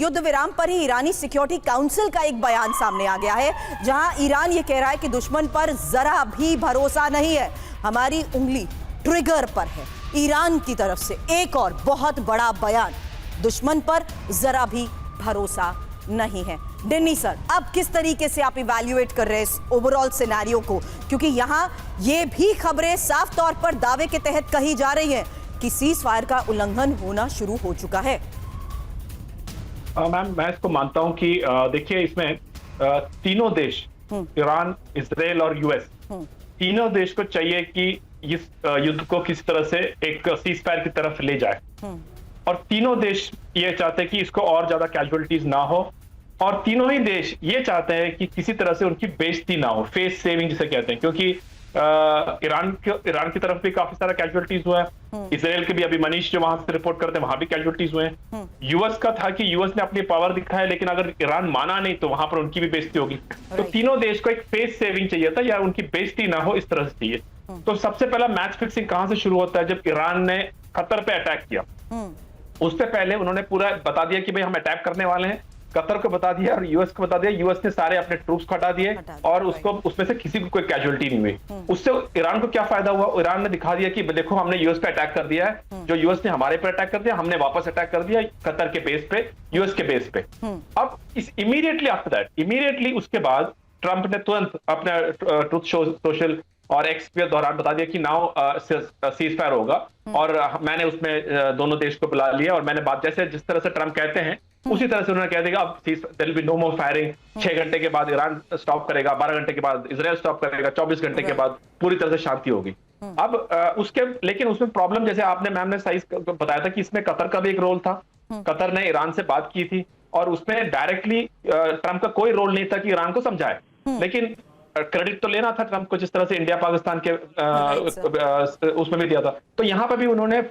युद्ध विराम पर ही ईरानी सिक्योरिटी काउंसिल का एक बयान सामने आ गया है, जहां ईरान ये कह रहा है कि दुश्मन पर जरा भी भरोसा नहीं है, हमारी उंगली ट्रिगर पर है। ईरान की तरफ से एक और बहुत बड़ा बयान, दुश्मन पर जरा भी भरोसा नहीं है। डिन्नी सर, अब किस तरीके से आप इवैल्यूएट कर रहे हैं इस ओवरऑल सिनेरियो को, क्योंकि यहां ये भी खबरें साफ तौर पर दावे के तहत कही जा रही हैं कि सीज फायर का उल्लंघन होना शुरू हो चुका है। मैम, मैं इसको मानता हूं कि देखिए, इसमें तीनों देश, ईरान, इजराइल और यूएस, तीनों देश को चाहिए कि इस युद्ध को किसी तरह से एक सीज फायर की तरफ ले जाए, और तीनों देश ये चाहते हैं कि इसको और ज्यादा कैजुअलिटीज ना हो, और तीनों ही देश ये चाहते हैं कि किसी तरह से उनकी बेइज्जती ना हो, फेस सेविंग जिसे कहते हैं, क्योंकि ईरान की तरफ भी काफी सारा कैजुअलिटीज हुआ है। इसराइल के भी, अभी मनीष जो वहां से रिपोर्ट करते हैं, वहां भी कैजुअलिटीज हुए हैं। यूएस का था कि यूएस ने अपनी पावर दिखाया, लेकिन अगर ईरान माना नहीं तो वहां पर उनकी भी बेइज्जती होगी। तो तीनों देश को एक फेस सेविंग चाहिए था, या उनकी बेइज्जती ना हो, इस तरह से चाहिए। तो सबसे पहला मैच फिक्सिंग कहां से शुरू होता है? जब ईरान ने कतर पे अटैक किया, उससे पहले उन्होंने पूरा बता दिया कि भाई हम अटैक करने वाले हैं। कतर को बता दिया और यूएस को बता दिया। यूएस ने सारे अपने ट्रूप्स हटा दिए और उसको, उसमें से किसी को कोई कैजुअलिटी नहीं हुई। उससे ईरान को क्या फायदा हुआ? ईरान ने दिखा दिया कि देखो, हमने यूएस पे अटैक कर दिया है, जो यूएस ने हमारे पे अटैक कर दिया, हमने वापस अटैक कर दिया कतर के बेस पे, यूएस के बेस पे। अब इस इमीडिएटली आफ्टर दैट, इमीडिएटली उसके बाद ट्रंप ने तुरंत अपने ट्रूथ सोशल और एक्स के दौरान बता दिया कि नाउ सीज फायर होगा, और मैंने उसमें दोनों देश को बुला लिया, और मैंने बात जैसे जिस तरह से ट्रंप कहते हैं उसी तरह से उन्होंने कह दिया अब there will be no more firing. 6 घंटे के बाद ईरान स्टॉप करेगा, 12 घंटे के बाद इजराइल स्टॉप करेगा, 24 घंटे के बाद पूरी तरह से शांति होगी। अब उसके, लेकिन उसमें प्रॉब्लम, जैसे आपने, मैम ने सही बताया था कि इसमें कतर का भी एक रोल था। कतर ने ईरान से बात की थी, और उसमें डायरेक्टली ट्रंप का कोई रोल नहीं था कि ईरान को समझाए, लेकिन क्रेडिट तो लेना था ट्रंप को, जिस तरह से इंडिया पाकिस्तान के उसमें भी दिया था। तो यहाँ पर भी उन्होंने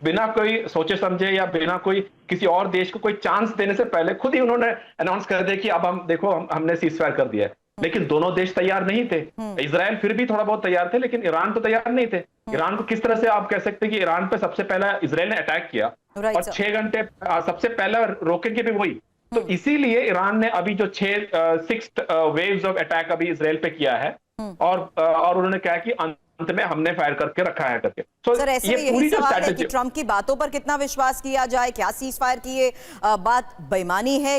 बिना कोई सोचे समझे या बिना कोई किसी और देश को कोई चांस देने से पहले खुद ही उन्होंने अनाउंस कर दिया कि अब हम देखो, हमने सीज फायर कर दिया है। लेकिन दोनों देश तैयार नहीं थे। इजराइल फिर भी थोड़ा बहुत तैयार थे, लेकिन ईरान तो तैयार नहीं थे। ईरान को किस तरह से आप कह सकते हैं कि ईरान पे सबसे पहला इजराइल ने अटैक किया, और 6 घंटे सबसे पहला रोकेंगे भी वही। तो इसीलिए ईरान ने अभी जो 6 वेव्स ऑफ अटैक अभी इजराइल पे किया है, और उन्होंने कहा कि अंत में हमने फायर करके रखा है करके। तो सर, ऐसे ये पूरी सवाल है कि ट्रंप की बातों पर कितना विश्वास किया जाए? क्या सीज फायर की ये बात बेईमानी है?